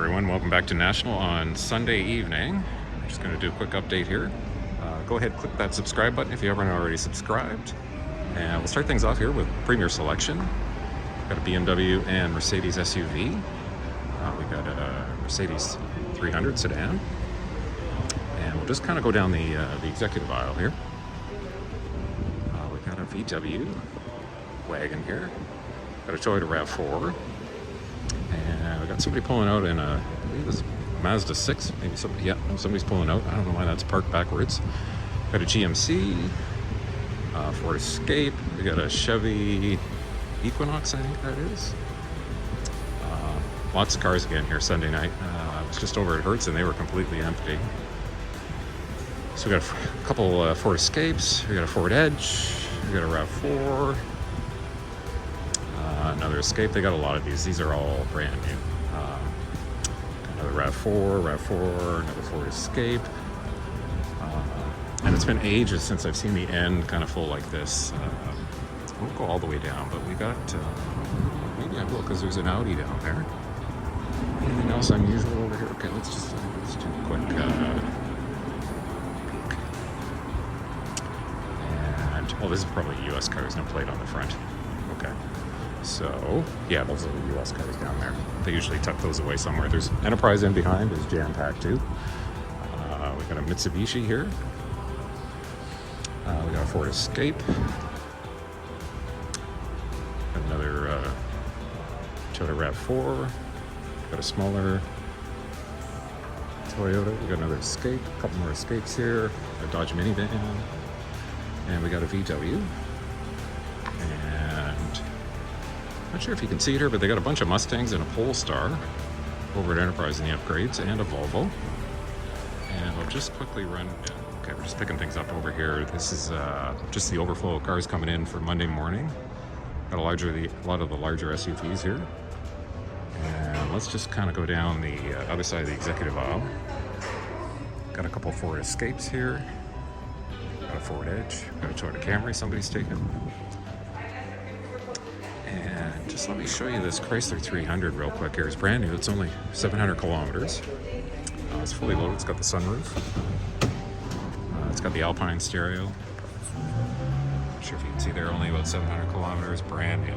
everyone, welcome back to National on Sunday evening. I'm just going to do a quick update here. Go ahead, click that subscribe button if you haven't already subscribed. And we'll start things off here with Premier Selection. Got a BMW and Mercedes SUV. We got a Mercedes 300 sedan. And we'll just kind of go down the executive aisle here. We got a VW wagon here. Got a Toyota RAV4. And we got somebody pulling out in a, I believe it's Mazda 6. Maybe somebody, yeah, somebody's pulling out. I don't know why that's parked backwards. Got a GMC, Ford Escape. We got a Chevy Equinox, I think that is. Lots of cars again here Sunday night. I was just over at Hertz and they were completely empty. So we got a couple Ford Escapes. We got a Ford Edge. We got a RAV4. Another Escape. They got a lot of these. These are all brand new. Another RAV4, another Ford Escape. And it's been ages since I've seen the end kind of full like this. I won't go all the way down, but we got, maybe I will because there's an Audi down there. Anything else unusual over here? Okay, let's do a quick and, oh, this is probably a US car. There's no plate on the front. Okay. So, yeah, those are the US cars down there. They usually tuck those away somewhere. There's Enterprise in behind. There's jam-packed too. We got a Mitsubishi here. We got a Ford Escape. Got another Toyota RAV4. Got a smaller Toyota. We got another Escape. A couple more Escapes here. A Dodge minivan. And we got a VW. And not sure if you can see it here, but they got a bunch of Mustangs and a Polestar over at Enterprise in the upgrades, and a Volvo. And we'll just quickly run. Okay, we're just picking things up over here. This is just the overflow of cars coming in for Monday morning. Got a lot of the larger SUVs here. And let's just kind of go down the other side of the executive aisle. Got a couple Ford Escapes here. Got a Ford Edge. Got a Toyota Camry somebody's taken. And just let me show you this Chrysler 300 real quick here. It's brand new. It's only 700 kilometers. It's fully loaded. It's got the sunroof. It's got the Alpine stereo. Not sure if you can see there. Only about 700 kilometers. Brand new.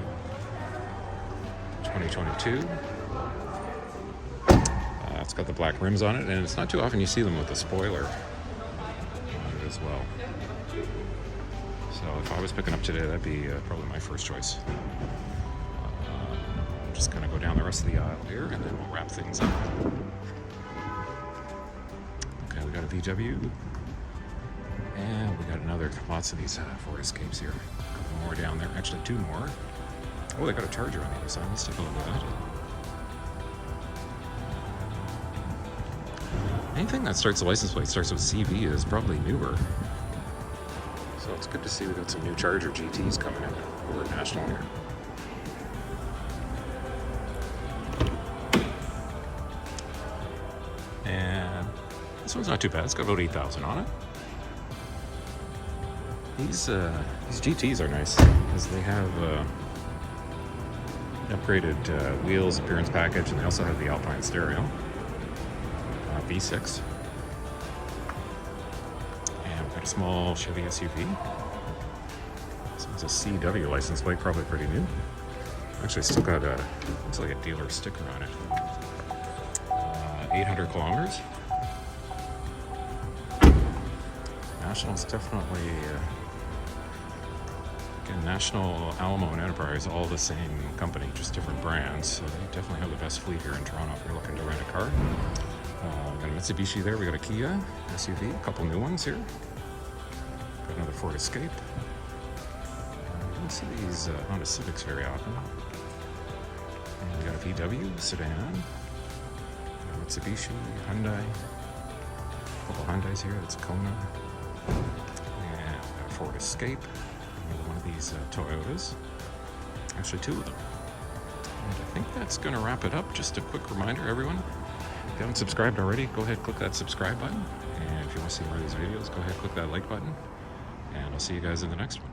2022. It's got the black rims on it, and it's not too often you see them with a spoiler on it as well. So if I was picking up today, that'd be probably my first choice. Just kind of go down the rest of the aisle here, and then we'll wrap things up. Okay, we got a VW, and we got lots of these Ford Escapes here. A couple more down there, actually two more. Oh, they got a Charger on the other side. Let's take a look at that. Anything that starts, the license plate starts with CV is probably newer. So it's good to see we got some new Charger GTs coming in over at National here. And this one's not too bad. It's got about 8,000 on it. These GTs are nice because they have upgraded wheels, appearance package, and they also have the Alpine stereo. V6. And we've got a small Chevy SUV. This one's a CW license plate, probably pretty new. Actually, still got looks like a dealer sticker on it. 800 kilometers. National's definitely, again, National, Alamo, and Enterprise, all the same company, just different brands. So they definitely have the best fleet here in Toronto if you're looking to rent a car. We got a Mitsubishi there. We got a Kia SUV, a couple new ones here. Got another Ford Escape. You don't see these Honda Civics very often. And we got a VW sedan. Mitsubishi, Hyundai, a couple Hyundais here, that's Kona, and a Ford Escape, another one of these Toyotas, actually two of them. And I think that's going to wrap it up. Just a quick reminder, everyone, if you haven't subscribed already, go ahead, click that subscribe button, and if you want to see more of these videos, go ahead, click that like button, and I'll see you guys in the next one.